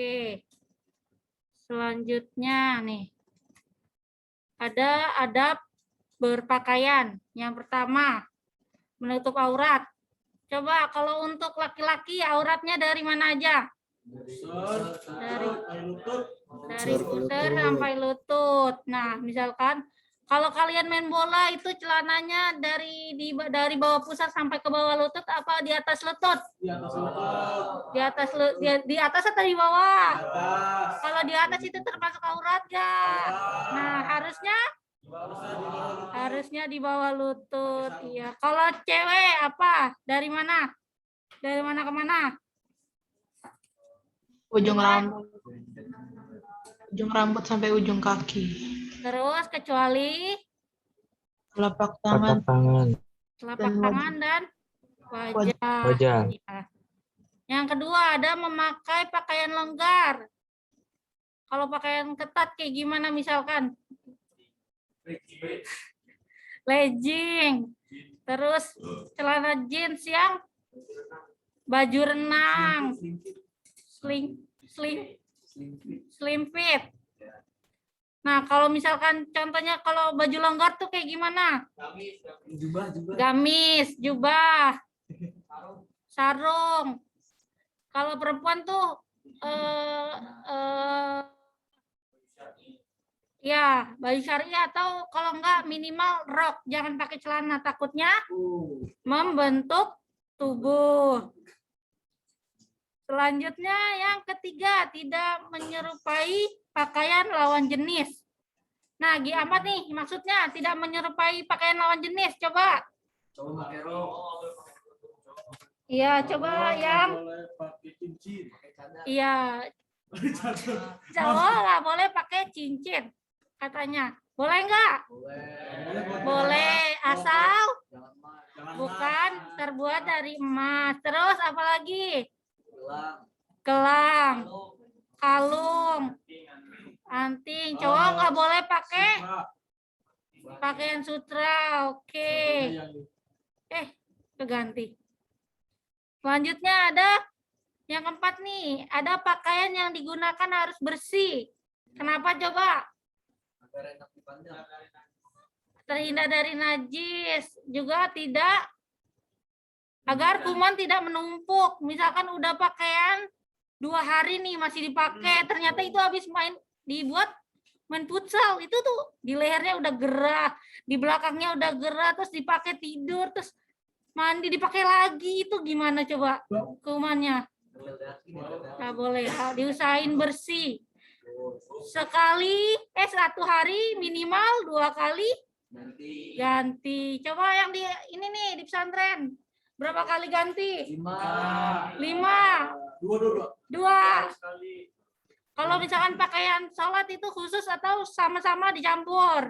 Oke. Selanjutnya nih. Ada adab berpakaian. Yang pertama, menutup aurat. Coba kalau untuk laki-laki auratnya dari mana aja? Dari pusar sampai lutut. Nah, misalkan kalau kalian main bola itu celananya dari bawah pusar sampai ke bawah lutut apa di atas lutut? Di atas lutut. Di atas atau di bawah? Kalau di atas itu termasuk aurat enggak? Nah, harusnya di bawah lutut. Iya. Kalau cewek apa? Dari mana? Dari mana ke mana? Ujung rambut sampai ujung kaki. Terus kecuali Telapak tangan dan wajah. Ya. Yang kedua ada memakai pakaian longgar. Kalau pakaian ketat kayak gimana misalkan? Legging. Terus celana jeans yang baju renang. Slim fit. Nah, kalau misalkan contohnya kalau baju longgar tuh kayak gimana? Gamis, jubah, sarung. Kalau perempuan tuh ya baju syariah atau kalau enggak minimal rok, jangan pakai celana takutnya membentuk tubuh. Selanjutnya yang ketiga, tidak menyerupai pakaian lawan jenis. Nah, Gi Ahmad nih, maksudnya tidak menyerupai pakaian lawan jenis. Coba. Pakai rok. Iya, coba yang. Iya. Cowok nggak boleh pakai cincin, katanya. Boleh nggak? Boleh. Asal bukan terbuat dari emas. Terus apa lagi? Gelang, kalung, anting. Cowok nggak boleh pakai pakaian sutra. Oke. Keganti. Selanjutnya ada yang keempat nih. Ada pakaian yang digunakan harus bersih. Kenapa coba? Terhindar dari najis. Juga tidak agar kuman tidak menumpuk. Misalkan udah pakaian 2 hari nih masih dipakai, ternyata itu habis main futsal, itu tuh di lehernya udah gerah, di belakangnya udah gerah, terus dipakai tidur, terus mandi dipakai lagi, itu gimana coba kumannya? Nggak boleh, diusahain bersih. Satu hari minimal 2 kali ganti. Coba yang di ini nih di pesantren berapa kali ganti? 5. 2. Kalau misalkan pakaian sholat itu khusus atau sama-sama dicampur?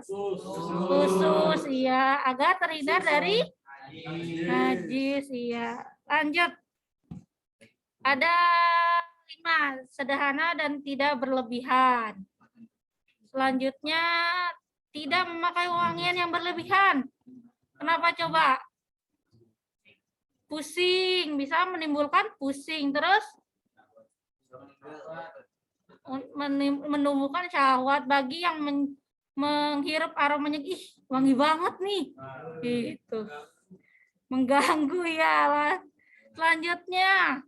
Khusus, iya, agar terhindar dari najis, iya. Lanjut. Ada 5, sederhana dan tidak berlebihan. Selanjutnya, tidak memakai wangian yang berlebihan. Kenapa coba? Pusing, bisa menimbulkan pusing. Terus menumbuhkan syahwat bagi yang menghirup aromanya, ih wangi banget nih, gitu, mengganggu ya. Selanjutnya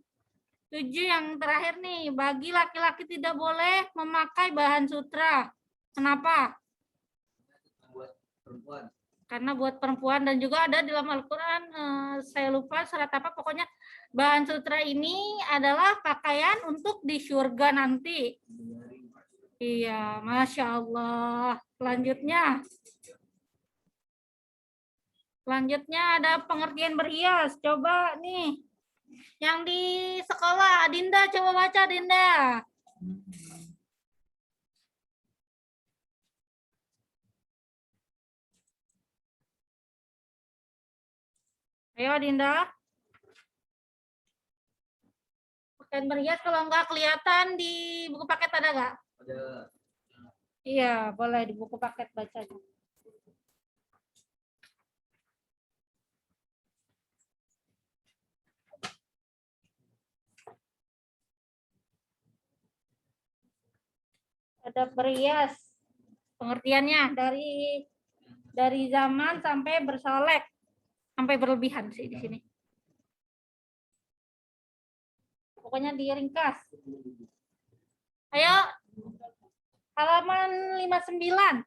7 yang terakhir nih, bagi laki-laki tidak boleh memakai bahan sutra. Kenapa? Karena buat perempuan, dan juga ada dalam Al-Quran, saya lupa surat apa, pokoknya bahan sutra ini adalah pakaian untuk di surga nanti. Iya, Masya Allah. Selanjutnya ada pengertian berhias. Coba nih, yang di sekolah, Dinda coba baca, Dinda. Ayo, Dinda. Pakaian berhias kalau nggak kelihatan di buku paket ada nggak? Ada. Iya, boleh di buku paket bacanya. Adab berhias. Pengertiannya dari zaman sampai bersolek, sampai berlebihan sih di sini. Pokoknya diringkas. Ayo, halaman 59.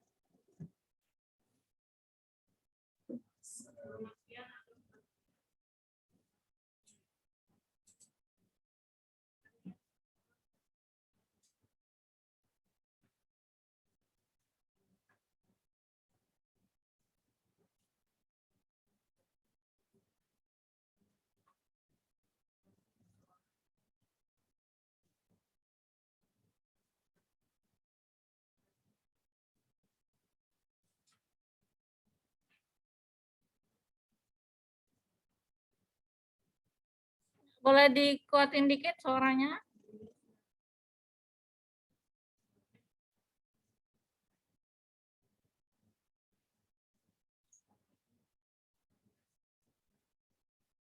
Boleh dikuatin dikit suaranya?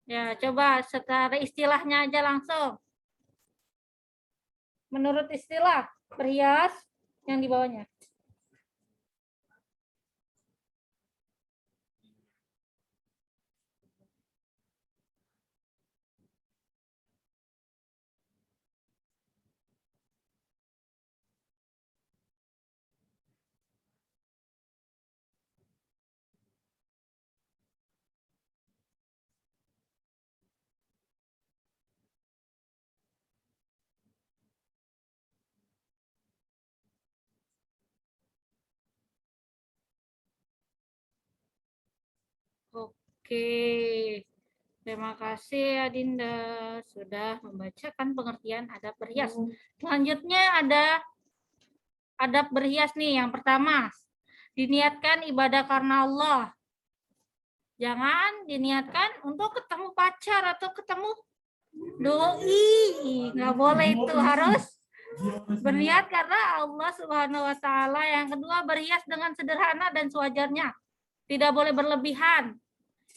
Ya, coba secara istilahnya aja langsung. Menurut istilah berhias yang di bawahnya. Oke. Terima kasih Adinda sudah membacakan pengertian adab berhias. Selanjutnya ada adab berhias nih. Yang pertama, diniatkan ibadah karena Allah. Jangan diniatkan untuk ketemu pacar atau ketemu doi. Nggak boleh itu, harus berniat karena Allah Subhanahu wa taala. Yang kedua, berhias dengan sederhana dan sewajarnya. Tidak boleh berlebihan.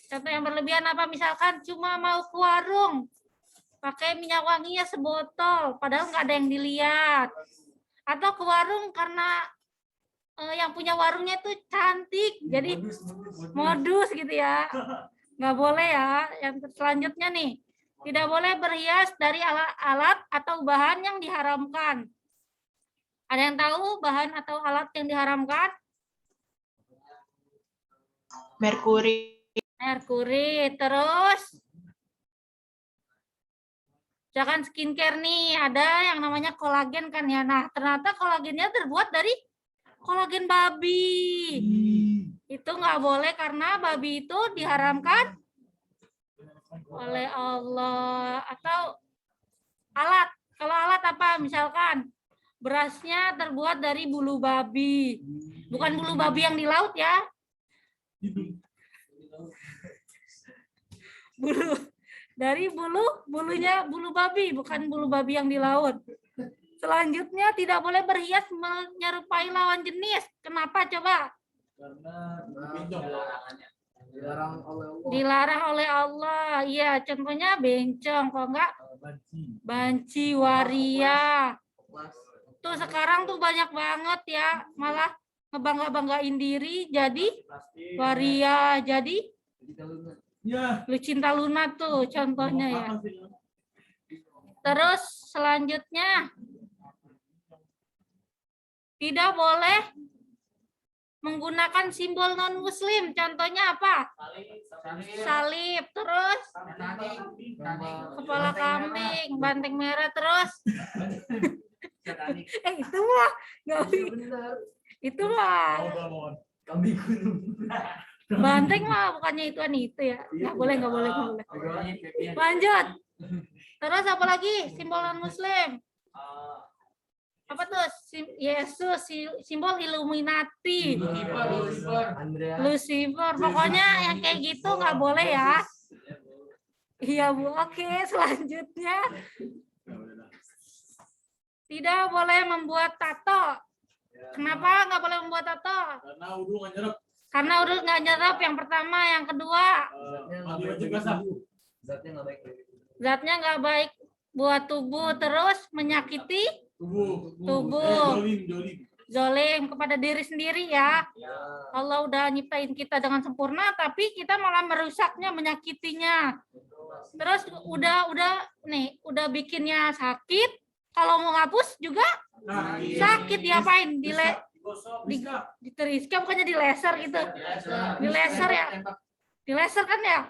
Contoh yang berlebihan apa? Misalkan cuma mau ke warung, pakai minyak wanginya sebotol, padahal nggak ada yang dilihat. Atau ke warung karena yang punya warungnya itu cantik, jadi modus gitu ya. Nggak boleh ya. Yang selanjutnya nih, tidak boleh berhias dari alat atau bahan yang diharamkan. Ada yang tahu bahan atau alat yang diharamkan? Merkuri. Merkuri, terus misalkan skincare nih, ada yang namanya kolagen kan ya. Nah, ternyata kolagennya terbuat dari kolagen babi. Itu nggak boleh karena babi itu diharamkan oleh Allah. Atau alat, kalau alat apa? Misalkan berasnya terbuat dari bulu babi. Bukan bulu babi yang di laut ya. Bulunya bulu babi, bukan bulu babi yang di laut. Selanjutnya tidak boleh berhias menyerupai lawan jenis. Kenapa coba? Karena Dilarang oleh Allah. Iya, contohnya bencong, kok enggak banci, waria. Tuh sekarang tuh banyak banget ya, malah ngebangga-banggain diri jadi waria, jadi Lucinta Luna tuh contohnya ya. Terus selanjutnya tidak boleh menggunakan simbol non-muslim. Contohnya apa? Salib, terus kepala kambing, banteng merah, terus itu mah nggak, itu mah banteng mah bukannya itu ya. Nggak boleh. Lanjut. Terus apa lagi simbol non-muslim? Apa tuh? Yesus, simbol Illuminati, Lucifer, pokoknya yang kayak gitu nggak boleh ya. Iya Bu. Oke, selanjutnya tidak boleh membuat tato. Kenapa nggak boleh membuat tato? Karena udah nggak nyerap. Yang pertama, yang kedua zatnya nggak baik buat tubuh, terus menyakiti tubuh, zolim kepada diri sendiri ya. Allah udah nyiptain kita dengan sempurna, tapi kita malah merusaknya, menyakitinya. Terus udah bikinnya sakit. Kalau mau ngapus juga sakit, diapain? Diteriska, bukannya di laser gitu. Di laser ya. Di laser kan ya.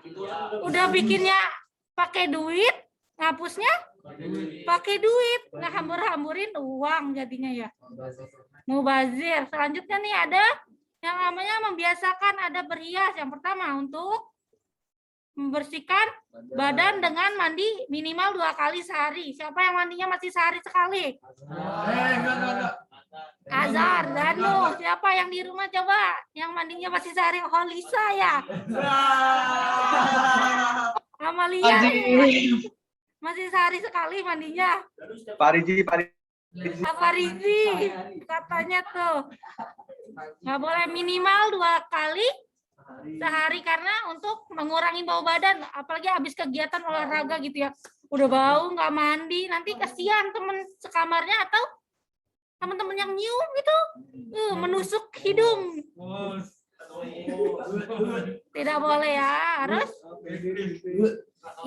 Udah bikinnya pakai duit, ngapusnya pakai duit, nggak hambur-hamburin uang jadinya ya. Mubazir. Selanjutnya nih ada yang namanya membiasakan ada berhias. Yang pertama untuk membersihkan badan dengan mandi minimal 2 kali sehari. Siapa yang mandinya masih sehari sekali? Azhar, Danu. Siapa yang di rumah coba yang mandinya masih sehari? Oh, Lisa ya. Amalia masih sehari sekali mandinya. Pariji. Apa Rizi? Katanya tuh nggak boleh minimal 2 kali sehari karena untuk mengurangi bau badan, apalagi habis kegiatan olahraga gitu ya. Udah bau nggak mandi, nanti kasihan temen sekamarnya atau teman-teman yang nyium gitu, menusuk hidung. Tidak boleh ya, harus.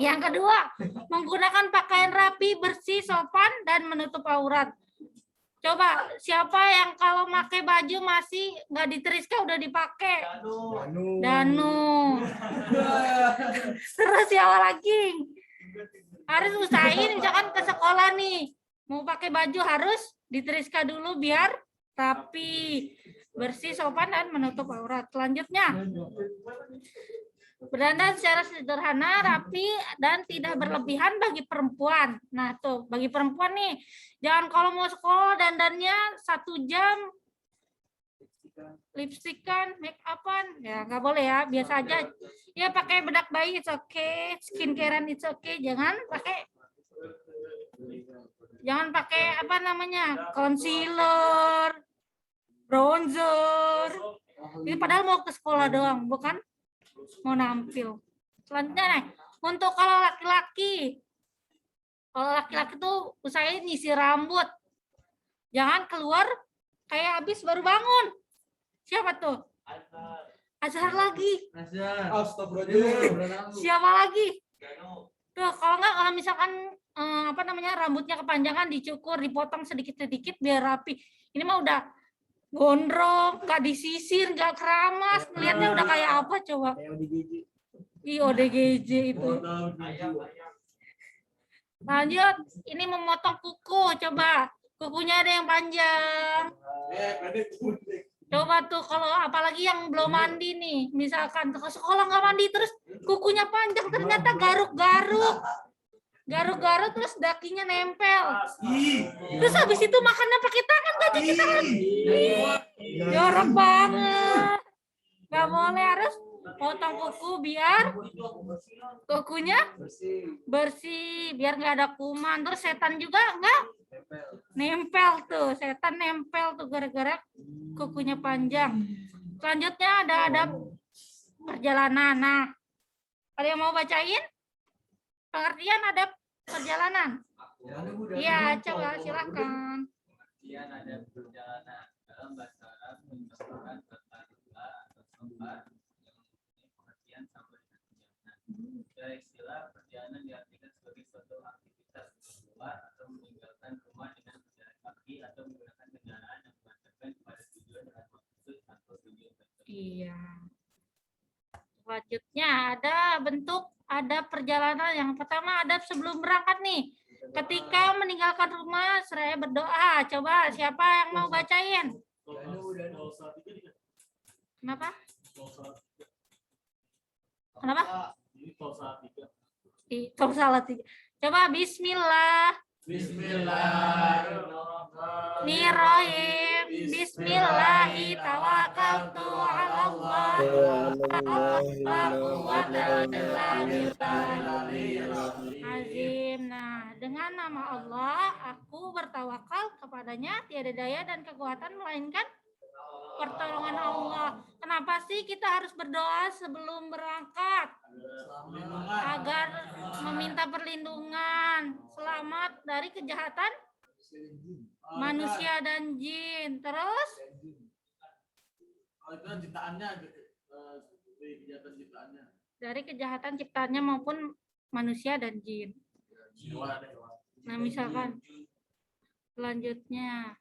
Yang kedua, menggunakan pakaian rapi, bersih, sopan, dan menutup aurat. Coba, siapa yang kalau pakai baju masih nggak diteriska udah dipakai? Danu. Terus siapa lagi? Harus usahain, misalkan ke sekolah nih, mau pakai baju harus diteriska dulu biar rapi, bersih, sopan, dan menutup aurat. Selanjutnya, berdandan secara sederhana, rapi, dan tidak berlebihan bagi perempuan. Nah tuh, bagi perempuan nih, jangan kalau mau sekolah dandannya 1 jam, lipstikan, make upan, ya nggak boleh ya, biasa aja. Ya pakai bedak bayi, it's okay, skincarean it's okay, jangan pakai apa namanya, concealer, bronzer. Ini padahal mau ke sekolah doang, bukan mau nampil. Selanjutnya nih, untuk kalau laki-laki tuh usahain nyisir rambut. Jangan keluar kayak habis baru bangun. Siapa tuh? Azhar lagi. Siapa lagi? Tuh, kalau misalkan rambutnya kepanjangan, dicukur, dipotong sedikit-sedikit biar rapi. Ini mah udah gondrong, nggak disisir, nggak keramas, ngeliatnya udah kayak apa coba? ODGJ itu. Lanjut, ini memotong kuku, coba kukunya ada yang panjang. Coba tuh kalau apalagi yang belum mandi nih, misalkan ke sekolah nggak mandi terus kukunya panjang, ternyata garuk-garuk terus dakinya nempel. Terus habis itu makannya pakai tangan, nggak cuci tangan. Jorok banget. Nggak boleh, harus potong kuku biar kukunya bersih, biar nggak ada kuman. Terus setan juga nggak nempel tuh, setan nempel tuh gara-gara kukunya panjang. Selanjutnya ada adab perjalanan. Nah, ada yang mau bacain pengertian adab perjalanan? Iya, coba silakan. Ada perjalanan dalam bahasa Arab menggunakan kata rula atau tempat yang mempunyai pengertian sama dengan perjalanan. Dari istilah perjalanan diartikan sebagai suatu aktivitas keluar atau meninggalkan rumah dengan berjalan kaki atau menggunakan kendaraan yang mengantarkan kepada tujuan dengan maksud atau tujuan tertentu. Iya. Selanjutnya ada bentuk adab perjalanan. Yang pertama adab sebelum berangkat nih. Ketika meninggalkan rumah, seraya berdoa. Coba siapa yang mau bacain? Kenapa? Kenapa? Salah 3. Coba Bismillah. Bismillahirrahmanirrahim. Bismillahi tawakkaltu 'ala Allah. Azim. Nah, dengan nama Allah aku bertawakal kepadanya, tiada daya dan kekuatan melainkan pertolongan Allah. Kenapa sih kita harus berdoa sebelum berangkat? Agar meminta perlindungan, selamat dari kejahatan manusia dan jin. Terus Oh, itu kan ciptaannya, dari kejahatan ciptaannya. dari kejahatan ciptaannya maupun manusia dan jin. Dewa, dewa. Nah, misalkan selanjutnya.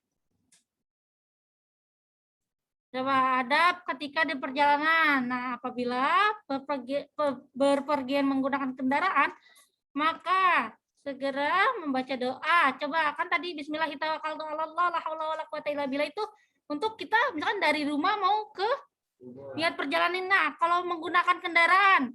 Coba adab ketika di perjalanan. Nah, apabila berpergian menggunakan kendaraan, maka segera membaca doa. Coba kan tadi Bismillahirrahmanirrahim itu untuk kita misalkan dari rumah mau ke lihat perjalanan. Nah, kalau menggunakan kendaraan,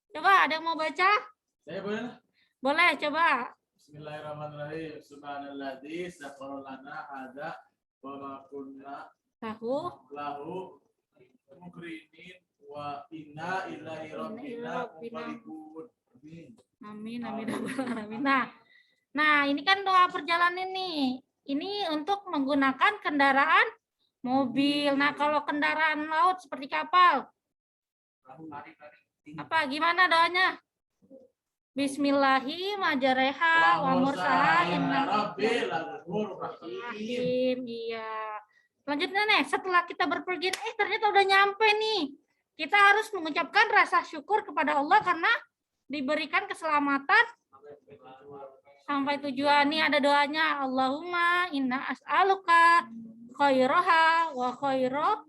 coba ada yang mau baca? Saya boleh? Boleh, coba. Bismillahirrahmanirrahim. Subhanalladzi sakhkhara lana hada wa ma kunna Tahu. lahu mukrinin wa inna ilaihi rabbina munqalibun. Amin, amin, amin. Nah, ini kan doa perjalanan nih. Ini untuk menggunakan kendaraan mobil. Nah, kalau kendaraan laut seperti kapal, apa? Gimana doanya? Bismillahirrahmanirrahim. Wa mursaha inna rabbil rahim. Iya. Selanjutnya nih, setelah kita berpergian, ternyata udah nyampe nih. Kita harus mengucapkan rasa syukur kepada Allah karena diberikan keselamatan sampai tujuan. Nih ada doanya, Allahumma inna as'aluka khairaha wa khaira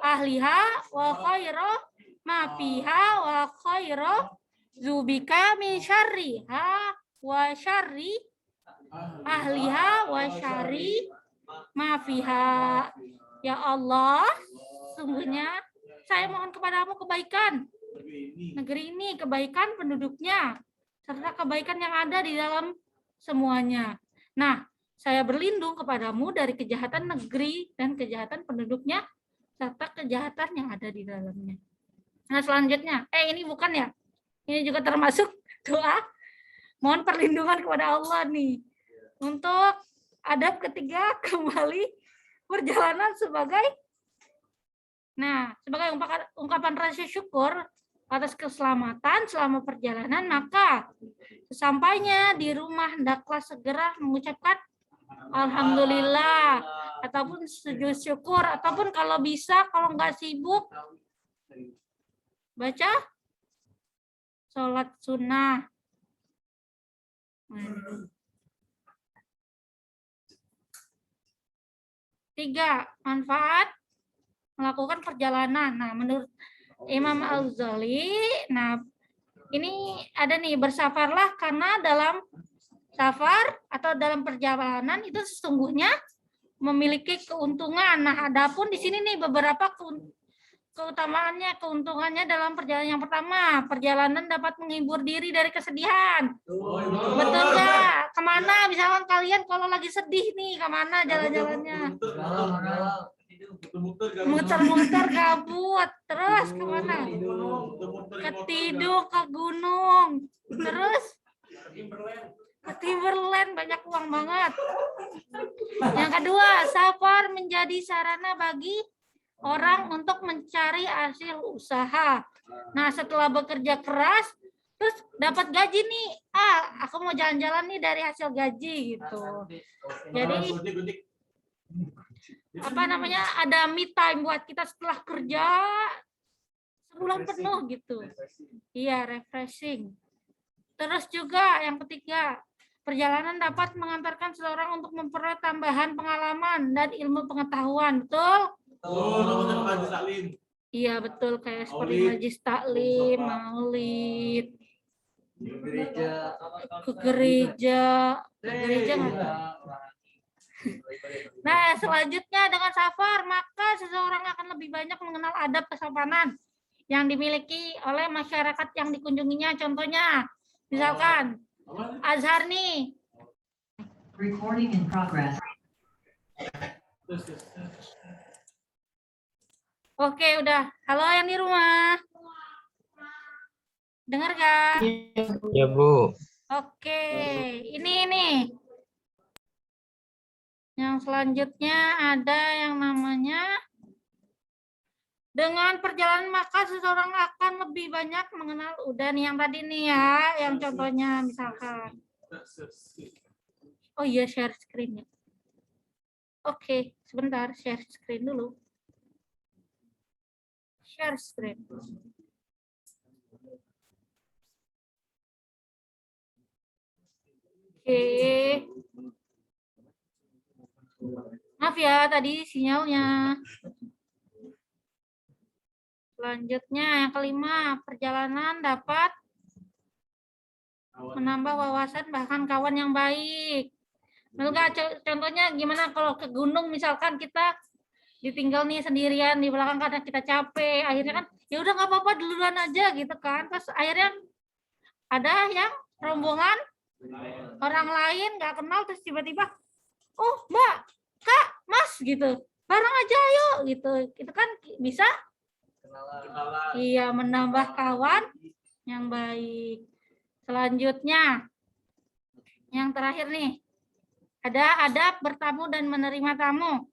ahliha wa khaira ma fiha wa khaira zubika min syarriha wa syarri ahliha wa syarri ma fiha. Ya Allah, sungguhnya saya mohon kepadamu kebaikan negeri ini, kebaikan penduduknya, serta kebaikan yang ada di dalam semuanya. Nah, saya berlindung kepadamu dari kejahatan negeri dan kejahatan penduduknya, serta kejahatan yang ada di dalamnya. Nah, selanjutnya, ini bukan ya? Ini juga termasuk doa mohon perlindungan kepada Allah nih. Untuk adab ketiga, kembali perjalanan sebagai ungkapan rasa syukur atas keselamatan selama perjalanan, maka sesampainya di rumah hendaklah segera mengucapkan alhamdulillah ataupun sujud syukur, ataupun kalau bisa, kalau nggak sibuk, baca sholat sunnah. Tiga, manfaat melakukan perjalanan. Nah, menurut Imam Al-Ghazali, nah ini ada nih, bersafarlah karena dalam safar atau dalam perjalanan itu sesungguhnya memiliki keuntungan. Nah, adapun di sini nih beberapa keutamaannya, keuntungannya dalam perjalanan. Yang pertama, perjalanan dapat menghibur diri dari kesedihan. Betul nggak? Kemana misalkan kalian kalau lagi sedih nih, kemana jalan-jalannya? Muter-muter gabut. Terus kemana? Ke Tidung, ke gunung. Terus ke Timberland, banyak uang banget. Yang kedua, safar menjadi sarana bagi orang untuk mencari hasil usaha. Nah, setelah bekerja keras, terus dapat gaji nih. Aku mau jalan-jalan nih dari hasil gaji gitu. Jadi ada me time buat kita setelah kerja sebulan penuh gitu. Iya, refreshing. Terus juga yang ketiga, perjalanan dapat mengantarkan seseorang untuk memperoleh tambahan pengalaman dan ilmu pengetahuan. Betul? Iya, betul, kayak seperti majlis taklim, maulid, ke gereja nggak? Nah, selanjutnya dengan safar, maka seseorang akan lebih banyak mengenal adab kesopanan yang dimiliki oleh masyarakat yang dikunjunginya. Contohnya, misalkan Azhar nih. Recording in progress. Oke, udah. Halo yang di rumah. Dengar gak? Ya, Bu. Oke, ini. Yang selanjutnya ada yang namanya dengan perjalanan maka seseorang akan lebih banyak mengenal udah nih yang tadi nih ya, yang contohnya misalkan Oh iya, share screen ya. Oke, sebentar, share screen dulu. Share screen. Oke. Maaf ya, tadi sinyalnya. Selanjutnya, yang kelima, perjalanan dapat menambah wawasan bahkan kawan yang baik. Melga, contohnya gimana kalau ke gunung misalkan kita ditinggal nih sendirian di belakang karena kita capek, akhirnya kan ya udah nggak apa-apa duluan aja gitu kan. Terus akhirnya ada yang rombongan orang lain nggak kenal terus tiba-tiba, oh Mbak, Kak, Mas gitu, bareng aja yuk gitu. Itu kan bisa iya menambah kawan yang baik. Selanjutnya, yang terakhir nih, ada adab bertamu dan menerima tamu.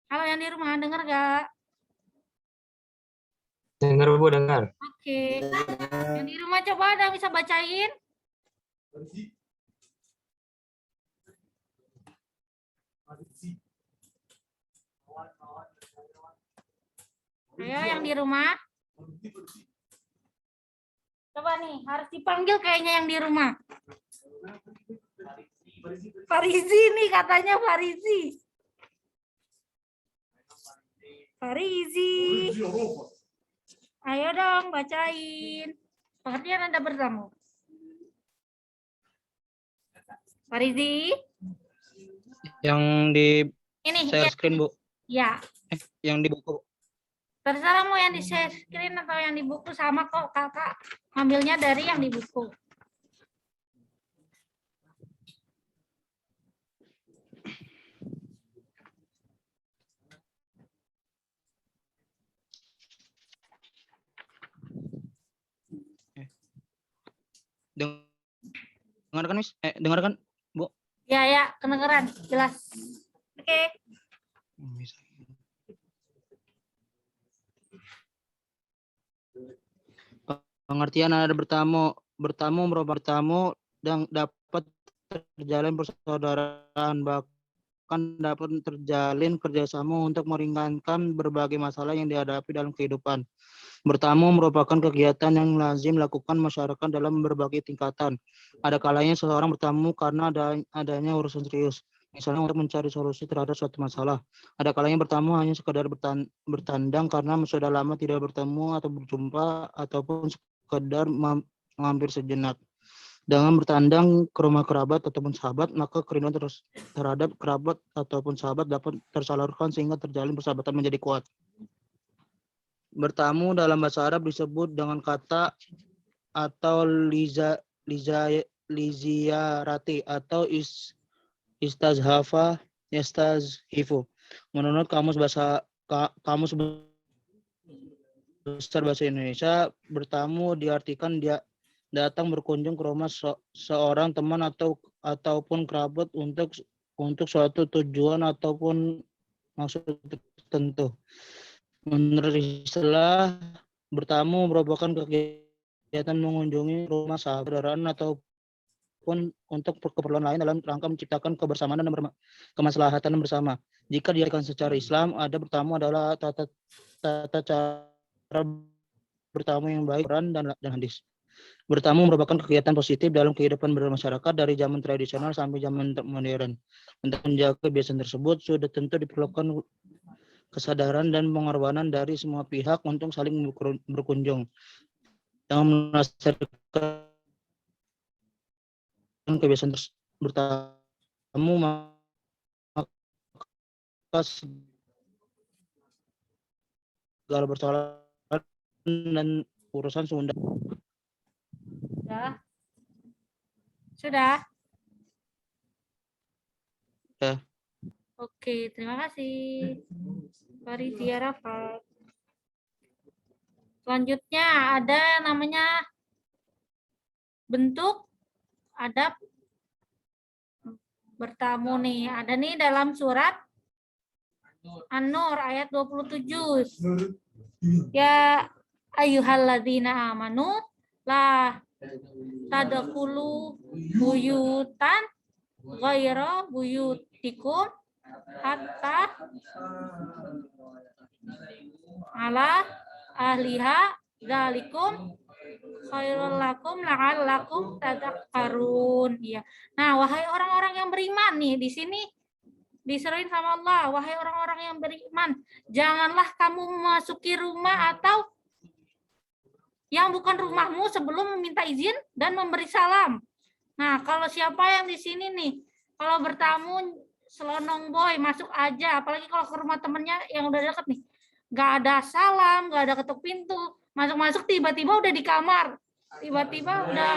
Halo yang di rumah, dengar gak? Dengar Bu, dengar. Oke. Yang di rumah coba ada yang bisa bacain? Ayo yang di rumah. Coba nih, harus dipanggil kayaknya yang di rumah. Farizi nih katanya Farizi. Farizi. Ayo dong bacain. Pengertian Anda bertamu. Farizi. Yang di Ini share ya. screen Bu. Ya. Yang di buku. Terserah mau yang di share screen atau yang di buku sama kok, kakak ngambilnya dari yang di buku. Dengarkan Miss? Dengarkan Bu. Ya ya, kedengeran jelas. Oke. Pengertian ada bertamu. Bertamu merupakan tamu dan dapat terjalin persaudaraan, bahkan dapat terjalin kerjasama untuk meringankan berbagai masalah yang dihadapi dalam kehidupan. Bertamu merupakan kegiatan yang lazim dilakukan masyarakat dalam berbagai tingkatan. Ada kalanya seseorang bertamu karena adanya urusan serius, misalnya untuk mencari solusi terhadap suatu masalah. Ada kalanya bertamu hanya sekadar bertandang karena sudah lama tidak bertemu atau berjumpa, ataupun sekedar mampir sejenak. Dengan bertandang ke rumah kerabat ataupun sahabat, maka kerinduan terhadap kerabat ataupun sahabat dapat tersalurkan sehingga terjalin persahabatan menjadi kuat. Bertamu dalam bahasa Arab disebut dengan kata atau liziarati atau istazhafa yastazhifu. Menurut kamus besar bahasa Indonesia, bertamu diartikan dia datang berkunjung ke rumah seorang teman ataupun kerabat untuk suatu tujuan ataupun maksud tertentu. Menurut istilah, bertamu merupakan kegiatan mengunjungi rumah saudaraan ataupun untuk keperluan lain dalam rangka menciptakan kebersamaan dan kemaslahatan bersama. Jika diartikan secara Islam, ada bertamu adalah tata cara bertamu yang baik dan hadis. Bertamu merupakan kegiatan positif dalam kehidupan bermasyarakat dari zaman tradisional sampai zaman modern. Untuk menjaga kebiasaan tersebut sudah tentu diperlukan kesadaran dan pengorbanan dari semua pihak untuk saling berkunjung. Dengan melestarikan kebiasaan bertamu, maka segala persoalan dan urusan Sudah? Ya. Oke, terima kasih. Farizi Arafat. Selanjutnya ada namanya bentuk adab bertamu nih. Ada nih dalam surat An-Nur ayat 27. Ya ayyuhalladzina amanu la tadkhulu buyutan ghaira buyutikum hatta ala ahliha dzalikum khairul lakum la'allakum tadhakkarun. Ya. Nah, wahai orang-orang yang beriman nih, di sini diseruin sama Allah, wahai orang-orang yang beriman, janganlah kamu memasuki rumah atau yang bukan rumahmu sebelum meminta izin dan memberi salam. Nah, kalau siapa yang di sini nih, kalau bertamu selonong boy masuk aja, apalagi kalau ke rumah temennya yang udah deket nih, nggak ada salam, nggak ada ketuk pintu, masuk-masuk tiba-tiba udah di kamar, tiba-tiba udah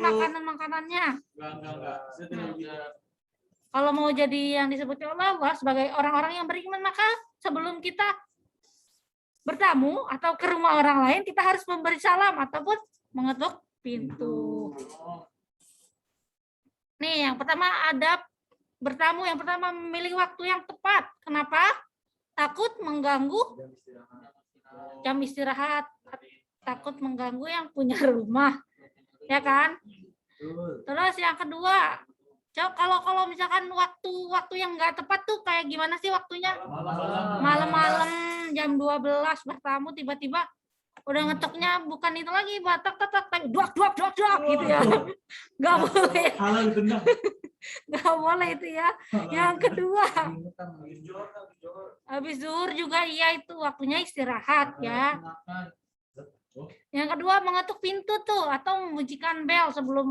makan makanannya. Enggak. Saya tidak begitu. Kalau mau jadi yang disebut Allah sebagai orang-orang yang beriman, maka sebelum kita bertamu atau ke rumah orang lain, kita harus memberi salam ataupun mengetuk pintu. Nih, yang pertama adab bertamu, yang pertama memilih waktu yang tepat. Kenapa? Takut mengganggu jam istirahat, takut mengganggu yang punya rumah, ya kan? Terus yang kedua, kalau misalkan waktu yang nggak tepat tuh kayak gimana sih waktunya? Malam-malam jam 12 bertamu tiba-tiba udah ngetuknya bukan itu lagi, batak tapi duak gitu ya. Nggak boleh. Halal benar. Nggak boleh itu ya. Yang kedua, habis zuhur juga iya, itu waktunya istirahat ya. Yang kedua, mengetuk pintu tuh atau membunyikan bel sebelum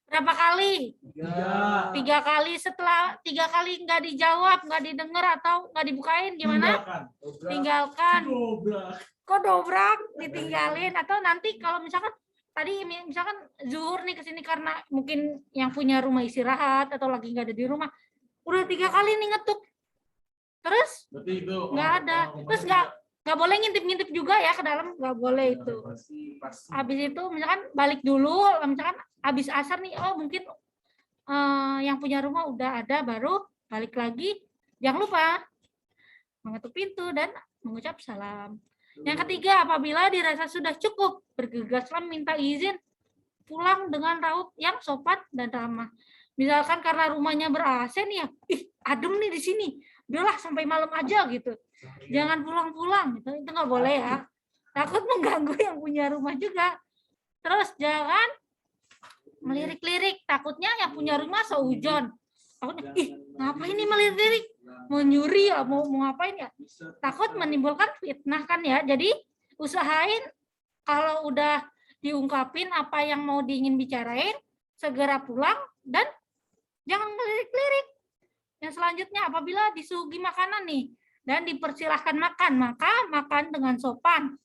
berapa kali? 3 kali. Setelah 3 kali nggak dijawab, nggak didengar atau nggak dibukain gimana? Tinggalkan. Kok dobrak? Ditinggalin. Atau nanti kalau misalkan tadi misalkan zuhur nih kesini karena mungkin yang punya rumah istirahat atau lagi nggak ada di rumah, udah 3 kali nih ngetuk, terus nggak ada, terus nggak boleh ngintip-ngintip juga ya ke dalam, nggak boleh itu. Habis itu misalkan balik dulu, misalkan habis asar nih, oh mungkin yang punya rumah udah ada, baru balik lagi. Jangan lupa mengetuk pintu dan mengucap salam. Yang ketiga, apabila dirasa sudah cukup, bergegaslah minta izin pulang dengan raut yang sopan dan ramah. Misalkan karena rumahnya ber-AC nih ya, adem nih di sini, udahlah sampai malam aja gitu. Jangan pulang-pulang, itu nggak boleh ya. Takut mengganggu yang punya rumah juga. Terus jangan melirik-lirik, takutnya yang punya rumah seujon. Takutnya, ngapain nih melirik-lirik? Mau nyuri ya, mau ngapain ya? Takut menimbulkan fitnah kan ya. Jadi usahain kalau udah diungkapin apa yang mau diingin bicarain, segera pulang dan jangan melirik-lirik. Yang selanjutnya, apabila disuguhi makanan nih dan dipersilahkan makan, maka makan dengan sopan.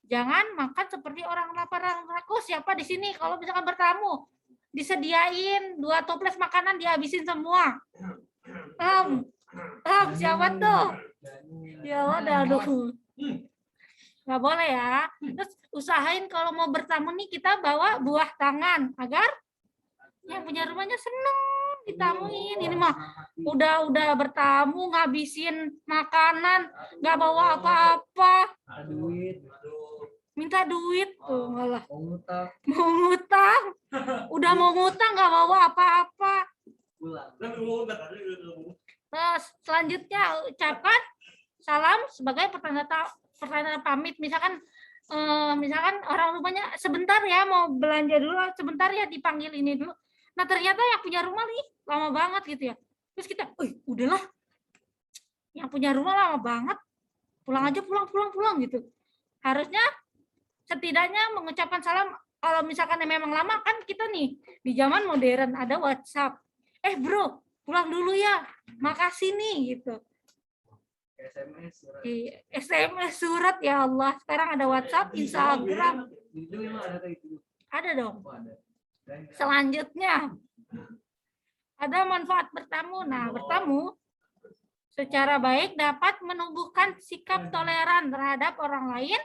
Jangan makan seperti orang lapar. Aku siapa di sini kalau misalkan bertamu disediain 2 toples makanan dihabisin semua. Siapa tuh? Ya udah, aduh. Nggak boleh ya. Terus usahain kalau mau bertamu nih kita bawa buah tangan agar yang punya rumahnya seneng ditamuin. Ini mah udah bertamu ngabisin makanan, nggak bawa apa-apa. Minta duit tuh malah. Mau ngutang. Udah mau ngutang nggak bawa apa-apa. Terus selanjutnya ucapkan salam sebagai pertanda pamit. Misalkan orang rumahnya sebentar ya mau belanja dulu, sebentar ya dipanggil ini dulu. Nah ternyata yang punya rumah nih lama banget gitu ya. Terus kita, udahlah, yang punya rumah lama banget, pulang aja, pulang gitu. Harusnya setidaknya mengucapkan salam. Kalau misalkan memang lama kan kita nih di zaman modern ada WhatsApp. Bro, pulang dulu ya, makasih nih gitu. SMS surat ya Allah. Sekarang ada WhatsApp, Instagram. Ada dong. Selanjutnya ada manfaat bertamu. Nah, bertamu secara baik dapat menumbuhkan sikap toleran terhadap orang lain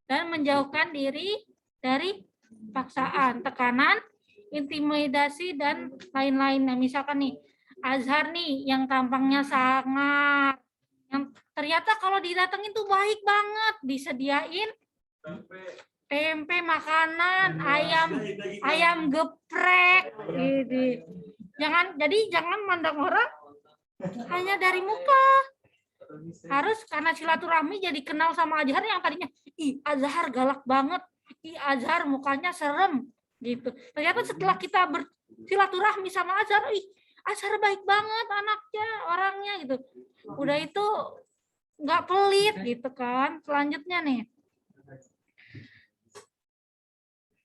dan menjauhkan diri dari paksaan, tekanan, intimidasi dan lain-lain. Nah, misalkan nih Azhar nih yang tampangnya sangar, yang ternyata kalau didatengin tuh baik banget, disediain tempe, makanan, ayam geprek, gitu. Jangan mandang orang hanya dari muka. Harus karena silaturahmi jadi kenal sama Azhar yang tadinya, ih Azhar galak banget, ih Azhar mukanya serem, gitu. Ternyata setelah kita bersilaturahmi sama Azhar, ih Azhar baik banget anaknya, orangnya, gitu. Udah itu nggak pelit, gitu kan. Selanjutnya nih.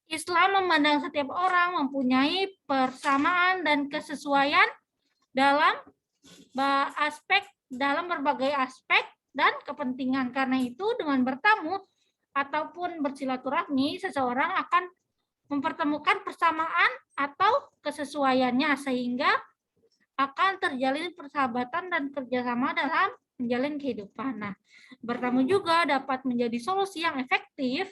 Islam memandang setiap orang mempunyai persamaan dan kesesuaian dalam berbagai aspek dan kepentingan. Karena itu dengan bertamu ataupun bersilaturahmi, seseorang akan mempertemukan persamaan atau kesesuaiannya sehingga akan terjalin persahabatan dan kerjasama dalam menjalin kehidupan. Nah, bertamu juga dapat menjadi solusi yang efektif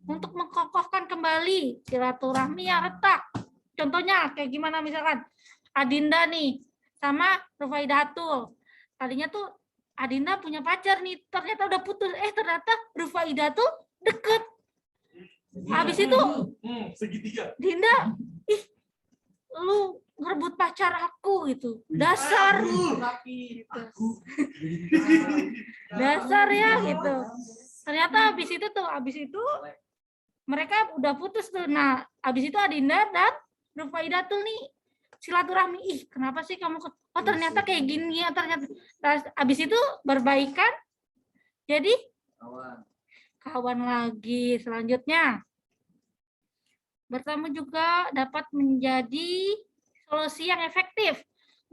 untuk mengkokohkan kembali silaturahmi yang retak. Contohnya kayak gimana, misalkan Adinda nih sama Rufaidatul. Tadinya tuh Adinda punya pacar nih, ternyata udah putus. Ternyata Rufaidatul deket. Habis itu segitiga. Dinda, ih lu ngerebut pacar aku gitu. Dasar. Gitu. Dasar ya gitu. Ternyata habis itu mereka udah putus tuh. Nah, habis itu Adinda dan Rufaidatul nih silaturahmi. Ih, kenapa sih kamu? Oh, ternyata kayak gini ya, ternyata. Habis itu berbaikan jadi kawan lagi. Selanjutnya, bertamu juga dapat menjadi solusi yang efektif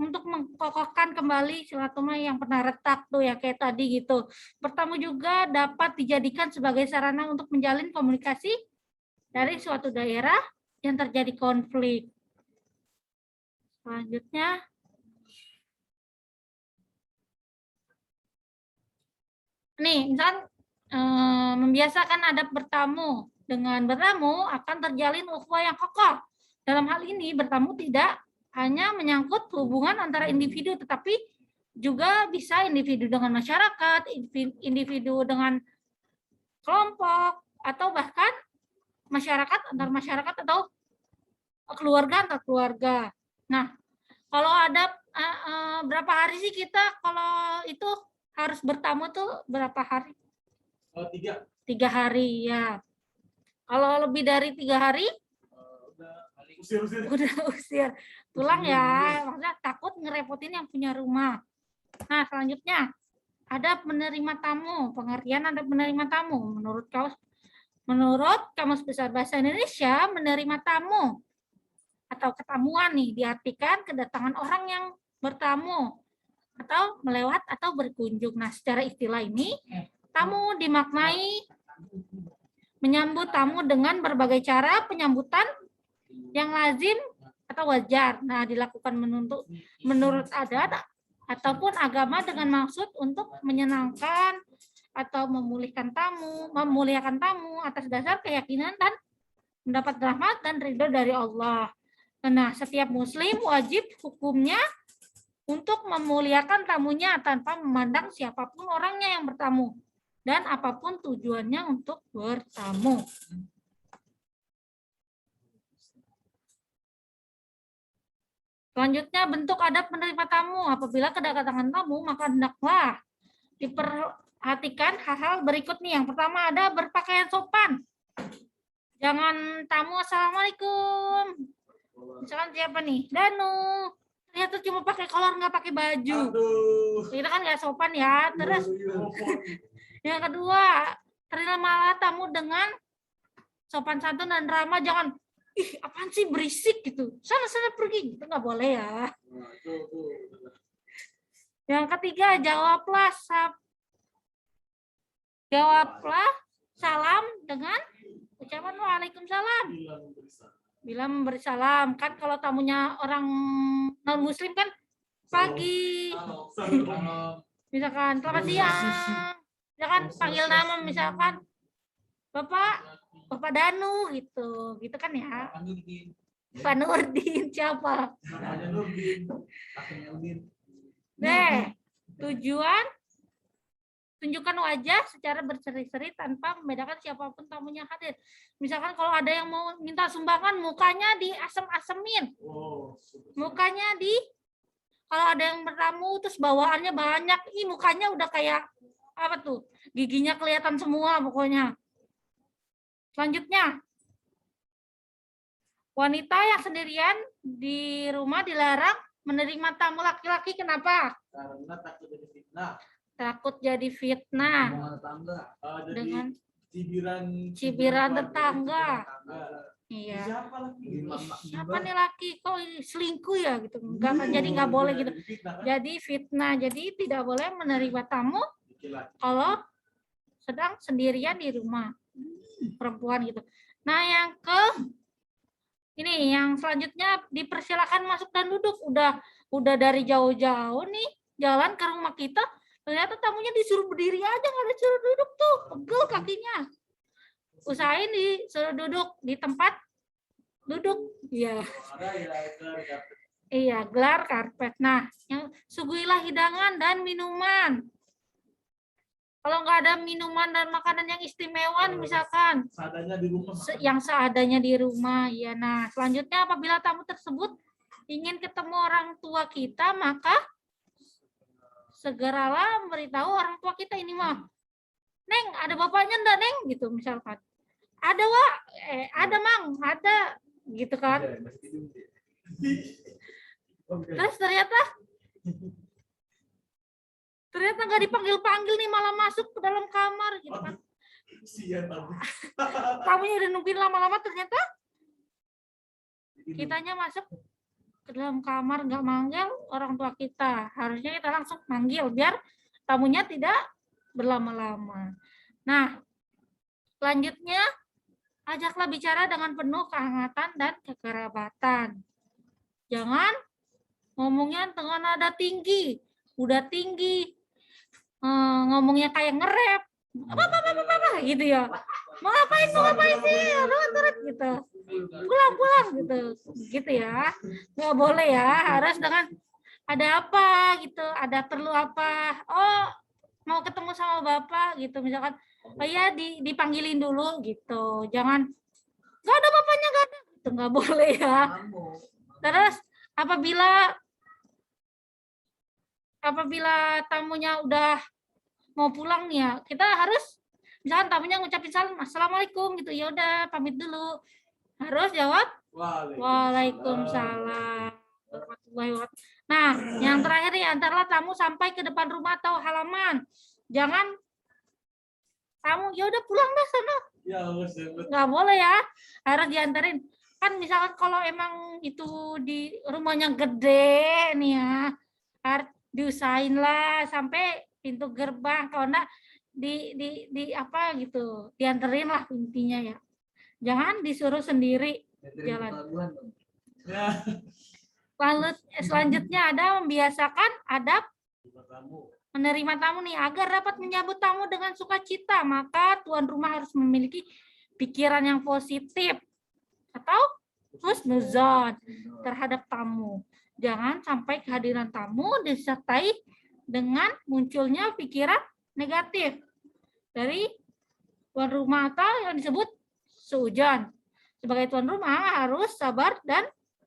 untuk mengkokohkan kembali silaturahmi yang pernah retak tuh ya kayak tadi gitu. Bertamu juga dapat dijadikan sebagai sarana untuk menjalin komunikasi dari suatu daerah yang terjadi konflik. Selanjutnya, nih misalkan membiasakan adab bertamu. Dengan bertamu akan terjalin ukhuwah yang kokoh. Dalam hal ini bertamu tidak hanya menyangkut hubungan antara individu, tetapi juga bisa individu dengan masyarakat, individu dengan kelompok, atau bahkan masyarakat antar masyarakat atau keluarga antar keluarga. Nah, kalau ada berapa hari sih kita kalau itu harus bertamu tuh berapa hari? 3. 3 hari ya. Kalau lebih dari 3 hari, udah usir pulang ya, maksudnya takut ngerepotin yang punya rumah. Nah, selanjutnya ada menerima tamu. Pengertian ada menerima tamu menurut Kamus Besar Bahasa Indonesia, menerima tamu atau ketamuan nih diartikan kedatangan orang yang bertamu atau melewat atau berkunjung. Nah, secara istilah ini tamu dimaknai menyambut tamu dengan berbagai cara penyambutan yang lazim atau wajar. Nah, dilakukan menurut adat ataupun agama dengan maksud untuk menyenangkan atau memuliakan tamu atas dasar keyakinan dan mendapat rahmat dan ridho dari Allah. Nah, setiap muslim wajib hukumnya untuk memuliakan tamunya tanpa memandang siapapun orangnya yang bertamu dan apapun tujuannya untuk bertamu. Selanjutnya, bentuk adab menerima tamu. Apabila kedatangan tamu, maka hendaklah diperhatikan hal-hal berikut nih. Yang pertama ada berpakaian sopan. Jangan tamu assalamualaikum. Misalkan siapa nih? Danu. Ternyata cuma pakai kolor nggak pakai baju. Kita kan nggak sopan ya. Terus yang kedua, terimalah tamu dengan sopan santun dan ramah. Jangan, ih apaan sih berisik gitu. Sana pergi. Itu nggak boleh ya. Yang ketiga, jawablah salam dengan ucapan waalaikumsalam. Bila memberi salam, kan kalau tamunya orang non muslim kan pagi, misalkan selamat siang, misalkan panggil nama misalkan Bapak Danu gitu kan ya. Pak Nurdin siapa? Tujuan tunjukkan wajah secara berseri-seri tanpa membedakan siapapun tamunya hadir. Misalkan kalau ada yang mau minta sumbangan, mukanya diasem-asemin. Mukanya kalau ada yang bertamu terus bawaannya banyak, mukanya udah kayak apa tuh? Giginya kelihatan semua pokoknya. Selanjutnya, wanita yang sendirian di rumah dilarang menerima tamu laki-laki. Kenapa? Karena takut jadi fitnah. Takut jadi fitnah Omongan tetangga. Jadi dengan cibiran tetangga. tetangga. Iya. Siapa lagi? Siapa nih laki? Kok selingkuh ya gitu? Enggak, jadi nggak boleh gitu. Jadi fitnah. Jadi tidak boleh menerima tamu kalau sedang sendirian di rumah perempuan gitu. Nah, yang selanjutnya dipersilakan masuk dan duduk. Udah dari jauh-jauh nih jalan ke rumah kita, ternyata tamunya disuruh berdiri aja, nggak disuruh duduk tuh, pegel kakinya. Usahain disuruh duduk di tempat duduk. Iya. Iya, gelar karpet. Nah, suguhilah hidangan dan minuman. Kalau nggak ada minuman dan makanan yang istimewa, misalkan Seadanya di rumah. yang seadanya di rumah, ya. Nah, selanjutnya apabila tamu tersebut ingin ketemu orang tua kita, maka segeralah memberitahu orang tua kita, ini mah, Neng, ada bapaknya enggak, Neng? Gitu misalkan. Ada, Wak. Ada, Mang. Ada. Gitu kan. Terus ternyata nggak dipanggil-panggil nih, malah masuk ke dalam kamar gitu kan. Tamunya udah nungguin lama-lama, ternyata kitanya masuk ke dalam kamar nggak manggil orang tua kita. Harusnya kita langsung manggil biar tamunya tidak berlama-lama. Nah, selanjutnya ajaklah bicara dengan penuh kehangatan dan kekerabatan. Jangan ngomongnya dengan nada tinggi, udah tinggi, ngomongnya kayak nge-rap, apa gitu ya. Mau ngapain sih, turut gitu, pulang gitu ya. Nggak boleh ya, harus dengan ada apa gitu, ada perlu apa, oh mau ketemu sama bapak gitu, misalkan, oh ya dipanggilin dulu gitu, jangan nggak ada bapaknya, nggak ada, itu nggak boleh ya. Terus apabila tamunya udah mau pulang nih ya, kita harus misalkan tamunya ngucapin salam, assalamualaikum gitu, ya udah pamit dulu, harus jawab waalaikumsalam warahmatullahi wabarakatuh. Nah, yang terakhir nih, antarlah tamu sampai ke depan rumah atau halaman. Jangan tamu ya udah pulang dah sana, nggak boleh ya, harus diantarin. Kan misalkan kalau emang itu di rumahnya gede nih ya, harus diusahain lah sampai pintu gerbang, kalau enggak di apa gitu, dianterin lah intinya ya. Jangan disuruh sendiri jalan. Lalu selanjutnya ada membiasakan adab menerima tamu nih, agar dapat menyambut tamu dengan sukacita, maka tuan rumah harus memiliki pikiran yang positif atau husnuzon terhadap tamu. Jangan sampai kehadiran tamu disertai dengan munculnya pikiran negatif dari tuan rumah atau yang disebut suudzon. Sebagai tuan rumah harus sabar dan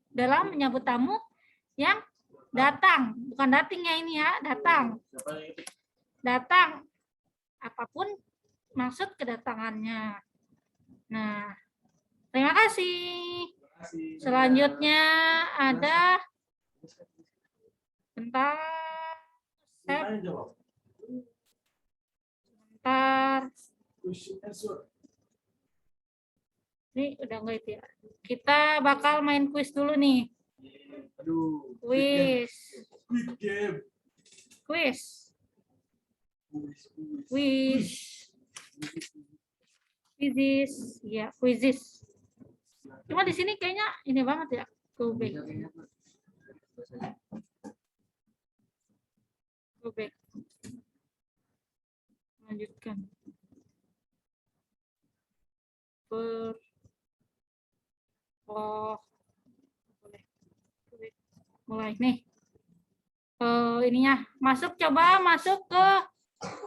dalam menyambut tamu yang datang, bukan datingnya ini ya, datang apapun maksud kedatangannya. Nah, terima kasih. Selanjutnya ada bentar. Ini udah enggak itu ya. Kita bakal main kuis dulu nih. Kuis. Ya, kuisis. Cuma di sini kayaknya ini banget ya, go back. Lanjutkan. Mulai nih. Ininya coba masuk ke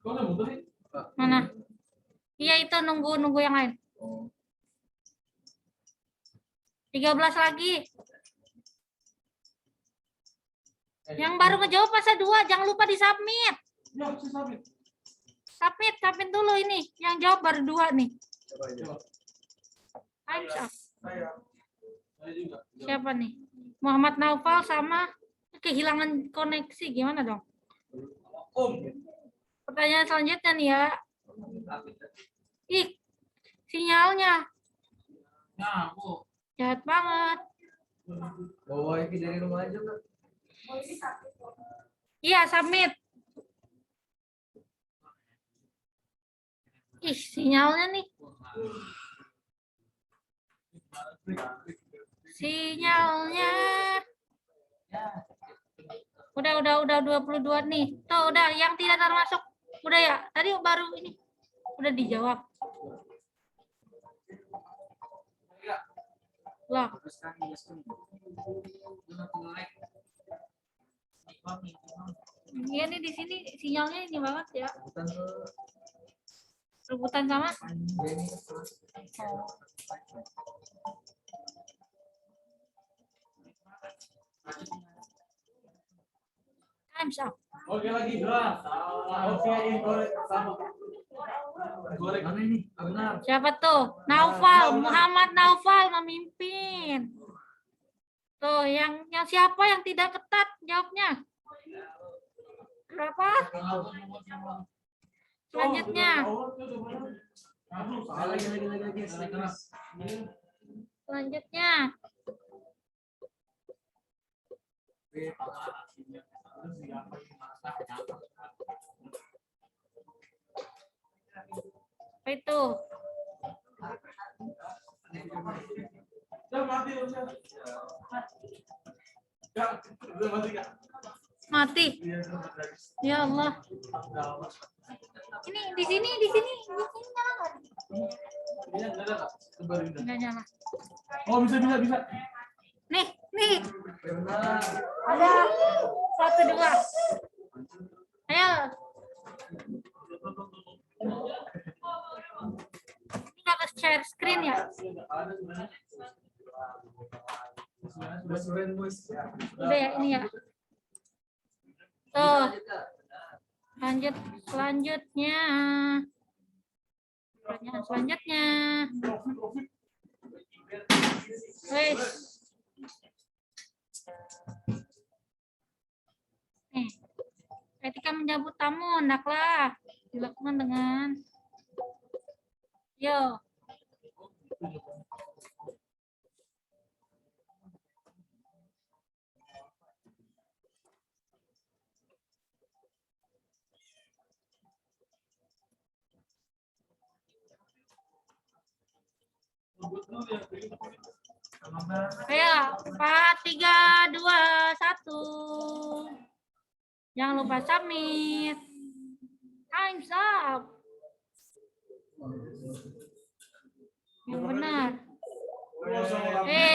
Kau udah muter nih? Mana? Iya itu nunggu yang lain. 13 lagi. Yang baru ngejawab masa 2, jangan lupa di-submit. Ya, saya sabit. Submit dulu ini. Yang jawab baru 2 nih. Time's up. Saya juga. Siapa nih? Muhammad Naufal sama kehilangan koneksi. Gimana dong? Om. Pertanyaan selanjutnya nih ya. Ih, sinyalnya Nah, Bu. jahat banget. Bawa ini dari rumah aja, Kak. Iya, submit. Ih, sinyalnya nih. Sinyalnya. Udah 22 nih. Tuh, udah yang tidak termasuk. Udah ya. Tadi baru ini. Udah dijawab. Lah, iya nih di sini sinyalnya ini banget ya. Rebutan sama? Time's up. Oke lagi, gerak. Oke, ini goreng sama. Goreng. Mana ini? Benar. Siapa tuh? Naufal, Muhammad Naufal memimpin. Tuh, yang siapa yang tidak ketat jawabnya? Berapa? Selanjutnya. Lagi. Selanjutnya. Apa itu? Udah mati, udah. Kak, udah mati, Kak. Mati. Iya, udah mati. Ya Allah. Ini di sini nyala nggak? Iya, enggak ada, Kak. Sebarin dah. Nggak nyala. Oh, bisa. Nih. Benar. Ada 1, 2. Ayo. Ini harus share screen ya? Ada sebenarnya. Sudah seren, Bos. Udah ya, ini ya. Tuh. Selanjutnya. Pertanyaan selanjutnya. Wes. Nih. Ketika menyambut tamu, hendaklah dilakukan dengan yo. Ayo, 4, 3, 2, 1. Jangan lupa submit. Time's up. Yang benar.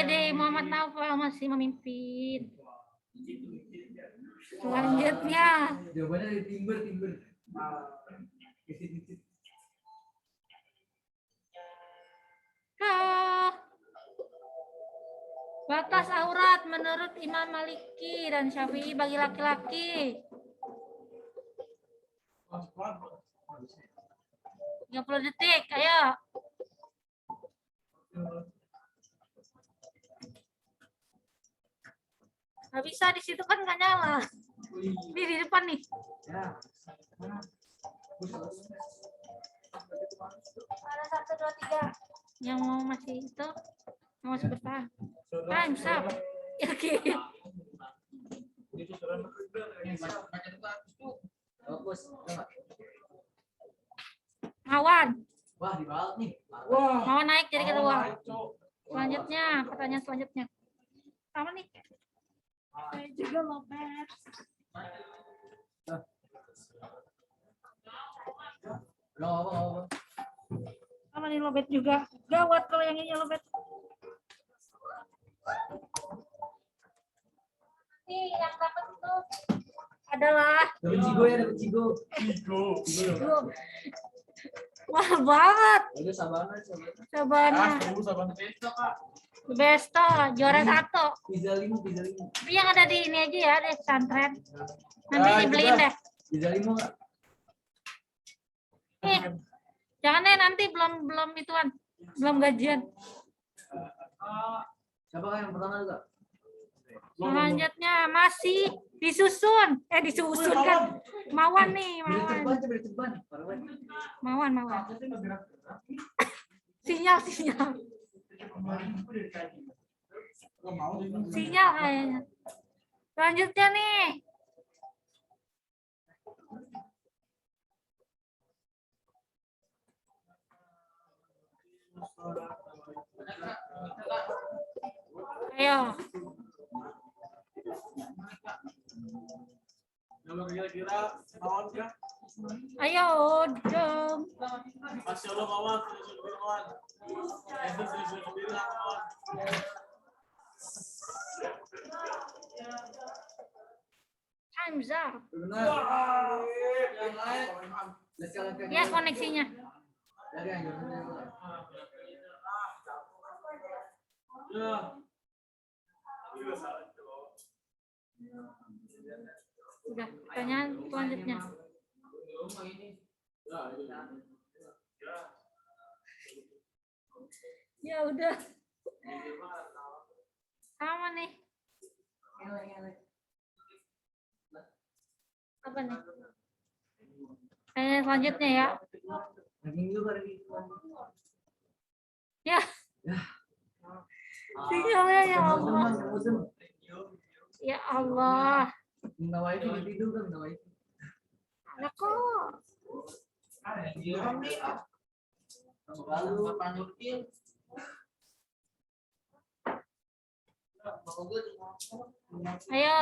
Deh, Muhammad Naufal masih memimpin. Selanjutnya. Jawabannya dari timber. Batas aurat menurut Imam Maliki dan Syafi'i bagi laki-laki. 30 detik, ayo. Nggak bisa, di situ kan nggak nyala. Di depan nih. Ada 1, 2, 3. Yang mau masih itu, mau masih bertahan. Time's up. Oke. Mawan. Wah, di bawah nih. Mawan naik jadi kedua. Selanjutnya, pertanyaan selanjutnya. Sama nih. Saya juga lobet. Sama nih lobet juga. Gawat kalau yang ini lobet. Nih, yang dapat tuh adalah Dapat Cigo ya, dapat Cigo. Cigo. Mahal banget. Udah Sabana, Sabana. Sabana. Besok Kak. Besto juara 1. Pizza 5, pizza 5. Tapi yang ada di ini aja ya, deh pesantren. Nanti Ah, dibeliin itu deh. Pizza 5 enggak? Jangan deh nanti belum ituan. Belum gajian. Siapa Kak yang pertama tuh, Kak? Selanjutnya masih disusun. Disusun kan. Mawan nih, Beli Mawan. ceban, beli ceban. Parah banget. Mawan. Sinyal. Sinyal kayaknya. Selanjutnya nih. Ayo. Kalau kira-kira Mawan Kak? Ayo dong. Masya Allah Mawan, sudah Mawan. Itu sudah Mawan. Time's up. Benar. Yang lain. Sekali Ya koneksinya. dari yang Ya. Udah, pertanyaan selanjutnya. Ya udah. Sama nih. Apa nih? Pertanyaan selanjutnya ya. ranking juga ranking. Ya. Sinyalnya ya Allah. Ya Allah. Minta wifi di tidur kan, minta wifi. Ada kok. Lalu Ayo.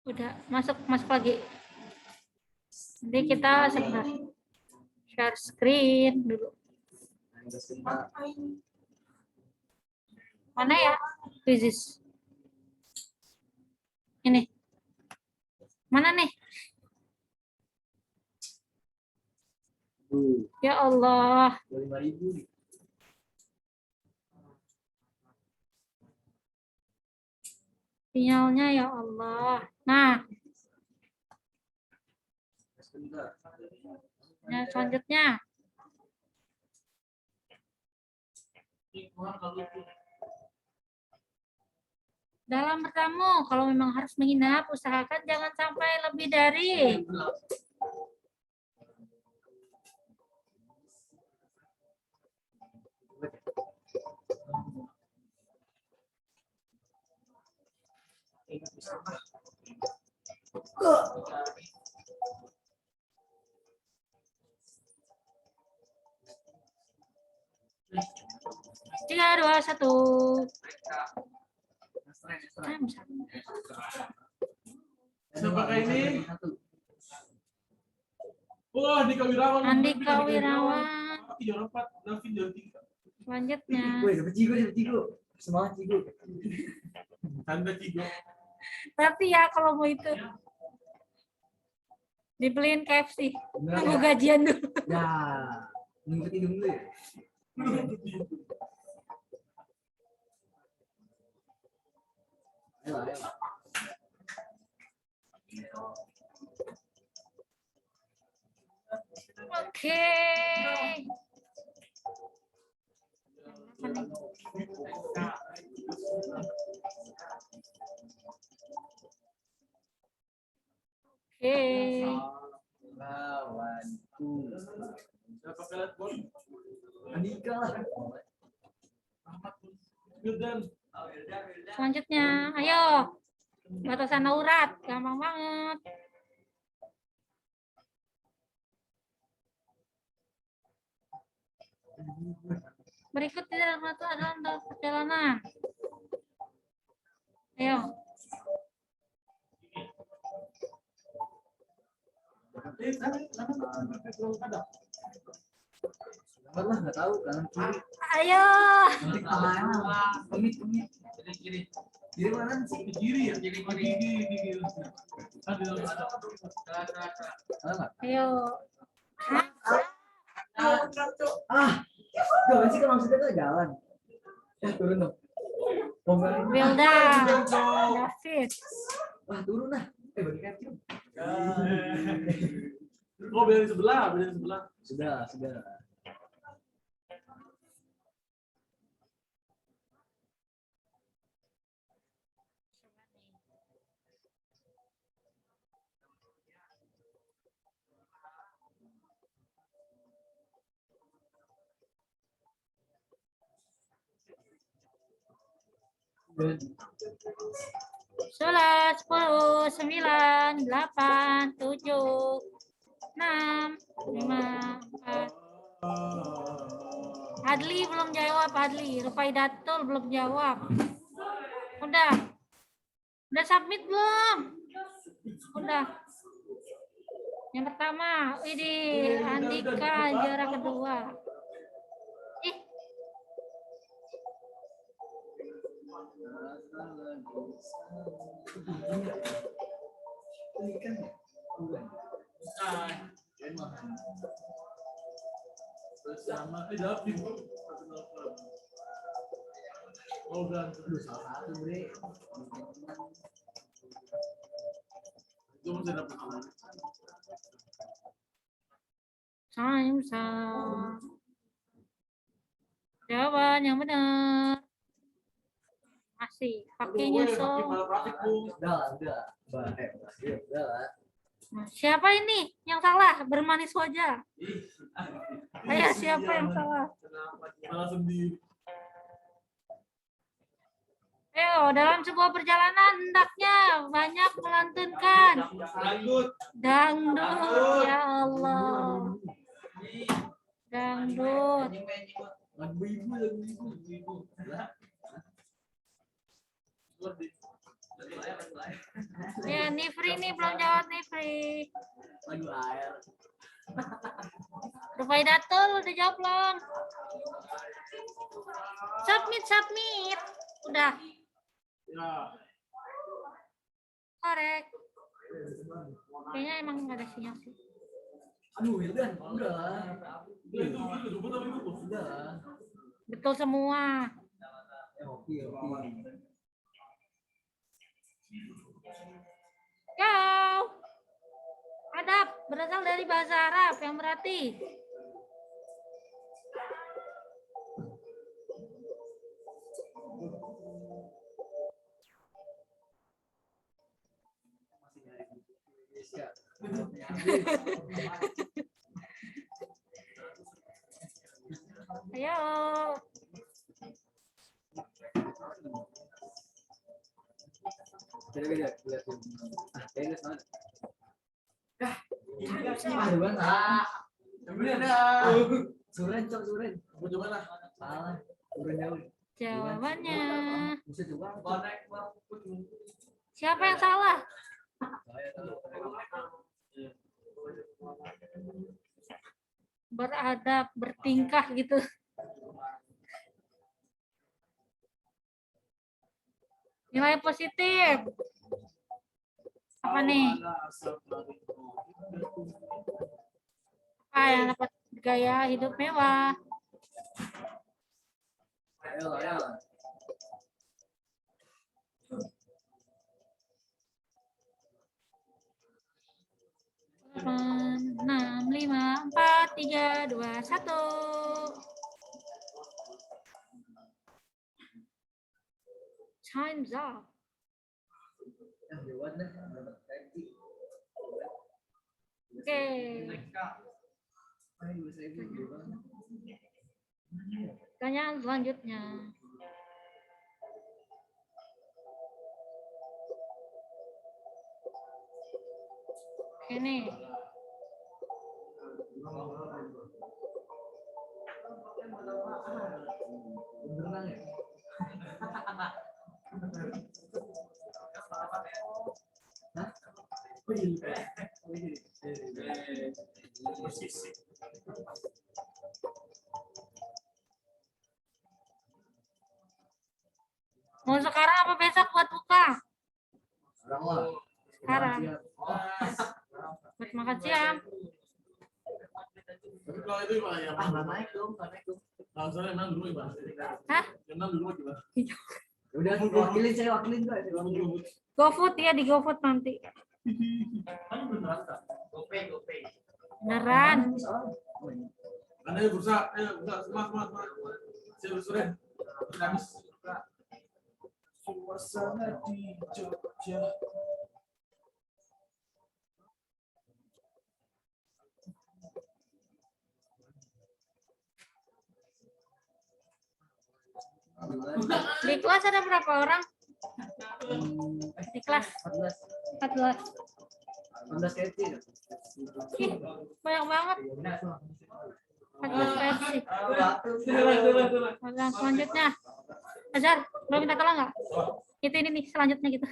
Udah masuk lagi. Nanti kita sebentar share screen dulu. Mana ya? Quizzes. Ini. Mana nih? Ya Allah. 25.000. Sinyalnya ya Allah. Nah, selanjutnya. Dalam bertamu, kalau memang harus menginap, usahakan jangan sampai lebih dari tiga, dua, satu. Siapakah ini? Wah, Andika Wirawan. Andika Wirawan. 34, David dan 3. Selanjutnya. Woi, dapat Cigo. Semangat Cigo. Tanda Cigo. Tapi ya kalau mau itu dibeliin KFC. Beneran Tunggu ya? gajian dulu. Ya, nunggu hidung dulu ya. Ayo. Oke. Oke. Lawanku. Siapa kalian, Bos? Andika lah. Wildan. Selanjutnya, ayo. Batasan aurat, gampang banget. Berikut tidak satu adalah dalam perjalanan. Ayo. Lah nggak tahu kanan kiri. Ayo. Nanti kanan. Kemit. Kiri. Kiri mana sih? Kiri ya. Kiri. Ada. Ada nggak? Ayo. Gimana sih kan maksudnya tuh jalan. Turun dong. Wilda. David. Wah turun lah. Bagi kaki. Oh, beda di sebelah. Sudah. Sholat 10, 9, 8, 7, 6, 5, 4. Adli belum jawab, Adli. Rufaidatul belum jawab. Udah submit belum? Udah. Yang pertama, ini Andika juara kedua. Ih, Bersama David. Oh, ganti. Salah satu bre. Itu masih dapat. Salah. Jawaban yang benar. Masih pakai nyusul. Udah. Udah lah. Nah, siapa ini yang salah? Bermanis wajah. Ayo, siapa yang salah? Salah sendiri. Ayo, dalam sebuah perjalanan hendaknya banyak melantunkan dangdut. Ya Allah. Dangdut. Lagu ibu. Ya, Nifri nih belum jawab Nifri. Lagu air. Rufaidatul udah jawab belum? Submit. Udah. Ya. Korek. Kayaknya emang nggak ada sinyal sih. Aduh, Wildan. Udah. Itu. Udah. Betul semua. Oke. Kau. Adab berasal dari bahasa Arab yang berarti ayo. Beda. Beda sama. Suren. Mau coba lah. Salah. Suren jauh. Jawabannya. Bisa coba. Siapa yang salah? Beradab, bertingkah gitu. Nilai positif. Apa nih? Apa yang dapat gaya hidup mewah? Ayo. 6, 5, 4, 3, 2, 1. Time's up. Oke. Pertanyaan selanjutnya. Ini. Berenang ya? Hah? Oh iya. Makan siang. Tapi kalau itu gimana ya? Nggak naik dong. Nah, soalnya yang 6 dulu gimana? Hah? Yang 6 dulu gimana? Udah wakilin saya wakilin kok. GoFood ya, di GoFood nanti. Gopay. Beneran. Ayo bursa, semangat. Saya sore. Kamis. Suasana di Jogja. Di kelas ada berapa orang? Di kelas 14. 14 kecil. Ih, banyak banget. 14 versi. Yang selanjutnya. Azhar, mau minta tolong nggak? Itu ini nih selanjutnya gitu.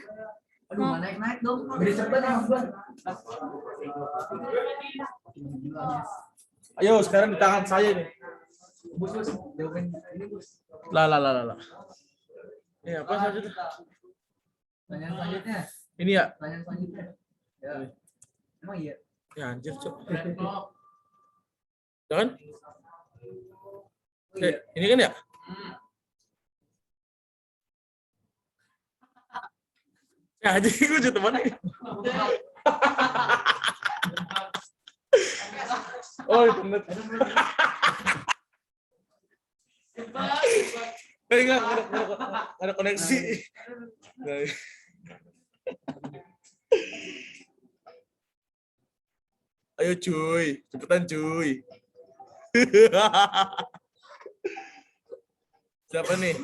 Aduh, nggak naik dong. Beri serban ya, Bang. Ayo sekarang di tangan saya nih. Bus, jauhin ini, Bus. Lah. Ini apa selanjutnya? Pertanyaan selanjutnya. Ini ya? Pertanyaan selanjutnya. Ya. Emang iya. Ya anjir, Cok. Kan? Ini kan ya? Ya anjir, gue jadi teman. Oh, internet. Enggak ada koneksi. Ayo cuy, cepetan cuy. Siapa nih?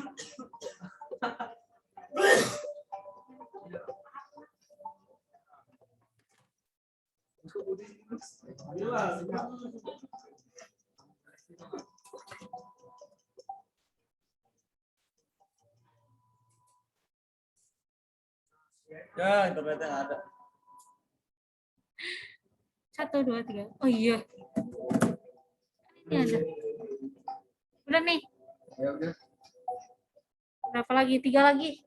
Ya, internetnya nggak ada. 1, 2, 3. Oh iya. Ini ada. Udah nih. Ya udah. Berapa lagi? 3 lagi.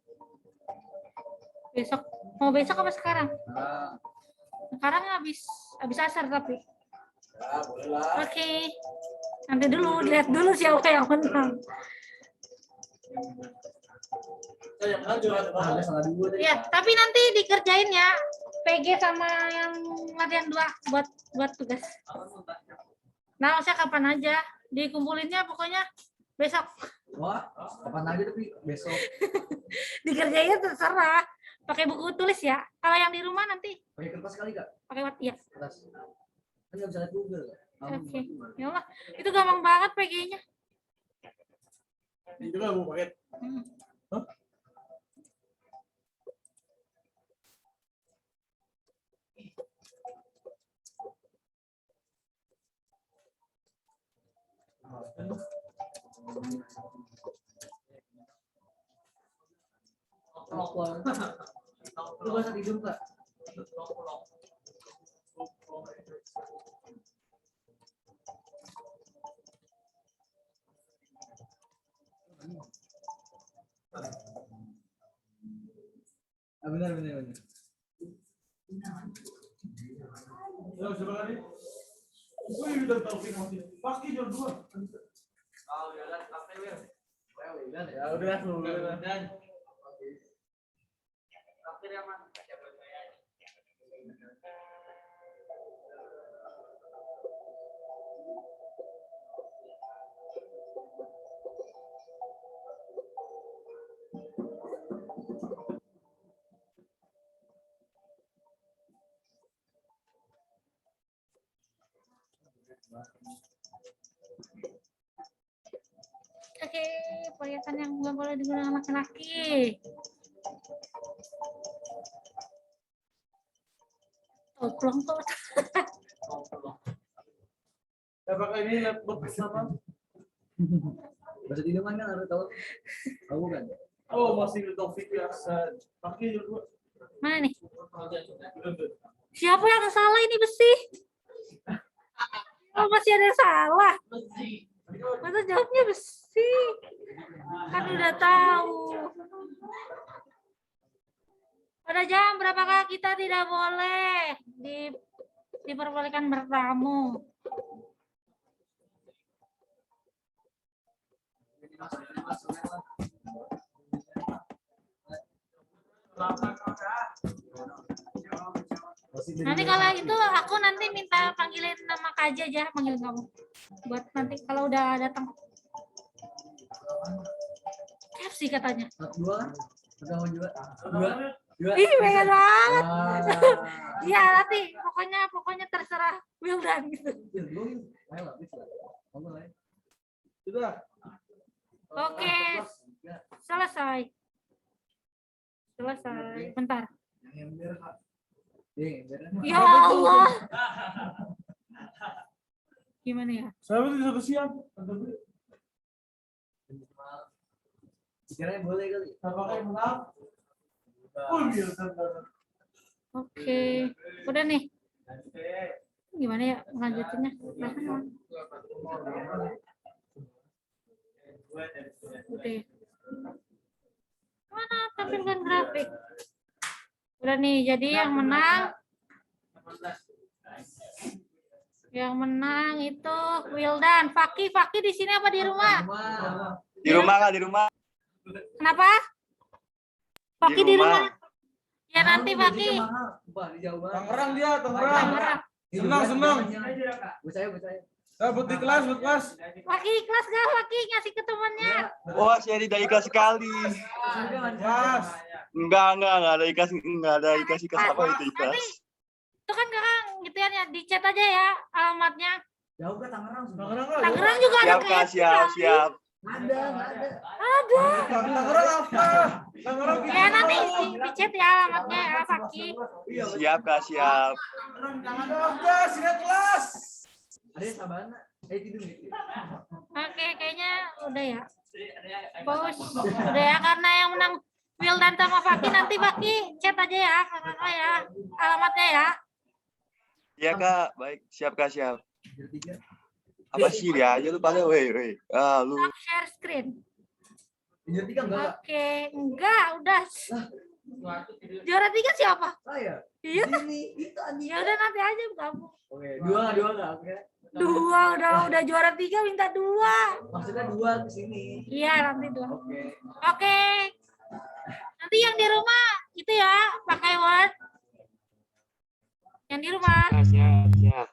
Besok. Mau besok apa sekarang? Nah, Sekarang habis asar tapi. Ya, boleh lah. Oke. Nanti dulu, lihat dulu siapa yang menang. Saya menang juga. ada salah dua deh. Ya, tapi nanti dikerjain ya. PG sama yang latihan 2 buat tugas. Nah, saya kapan aja. Dikumpulinnya pokoknya besok. Wah, kapan lagi tapi besok. Dikerjainnya terserah. Pakai buku tulis ya. Kalau yang di rumah nanti Pakai kertas kali kak? pakai ya. Kertas. Kan nggak bisa lihat Google. Oke. Ya Allah, itu gampang banget PG-nya. Itu kan mau paket. Hah? Lu bahasa tidur kak? Benar. Ya, siapa kali? Gue udah tahu masih. Pasti jam 2. Ya udah, Oke, perhiasan yang nggak boleh digunakan laki-laki. Oplong tuh. apakah ini laptop bersama? Bahasa tidur kan harus tahu. Tahu kan? Oh, masih di Taufik Hasan. Pakai jam 2. Mana nih? Siapa yang salah ini besi? Oh, masih ada yang salah. Masa jawabnya besi? Kan udah tahu. Pada jam berapakah kita tidak boleh Diperbolehkan bertamu. Nanti kalau itu aku nanti minta panggilin nama Kak aja, panggil kamu. Buat nanti kalau udah datang. Sih katanya. Ih, pengen banget. Iya nanti pokoknya terserah Wildan gitu. Sudah. Oke, selesai. Bentar. Ya Allah. Gimana ya? Saya tidak siap. Sekiranya boleh kali. Apakah menang? Oh iya, Oke, udah nih. Gimana ya lanjutinnya? Udah. Mana tampilkan grafik? Udah nih, jadi yang menang itu Wildan. Faki di sini apa di rumah? Di rumah Kak, di rumah. Kenapa? Faki di rumah. Ya nanti Faki. Tangerang dia, Tangerang. Senang. Saya. Buat di kelas. Faki ikhlas gak Faki ngasih ke temannya? Wah, saya tidak ikhlas sekali. Mas. Enggak ada ikhlas apa itu ikhlas. Nanti itu kan kakak gitu ya, di chat aja ya alamatnya. Jauh ke Tangerang. Tangerang juga ada Siap Kak, siap. Ada. Tangerang apa? Tangerang Ya nanti di chat ya alamatnya ya Faki. Siap Kak, siap. Udah, sini kelas. Ada Sabana. Tidur gitu. Oke, kayaknya udah ya. Bos, udah ya karena yang menang Wildan sama Faki, nanti Faki chat aja ya ke kakak ya alamatnya ya. Iya Kak, baik. Siap Kak, siap. Apa sih dia aja lu pada weh. Ah, lu. Stop share screen. Injil 3 enggak? Oke, enggak, udah. Juara 3 siapa? Saya. Iya. Ini itu Andi. Ya udah nanti aja kamu. Oke, dua enggak? Oke. 2 udah juara 3 minta 2. Maksudnya 2 ke sini. Iya, nanti 2. Oke. Oke. Nanti yang di rumah itu ya pakai Word. Yang di rumah. Siap.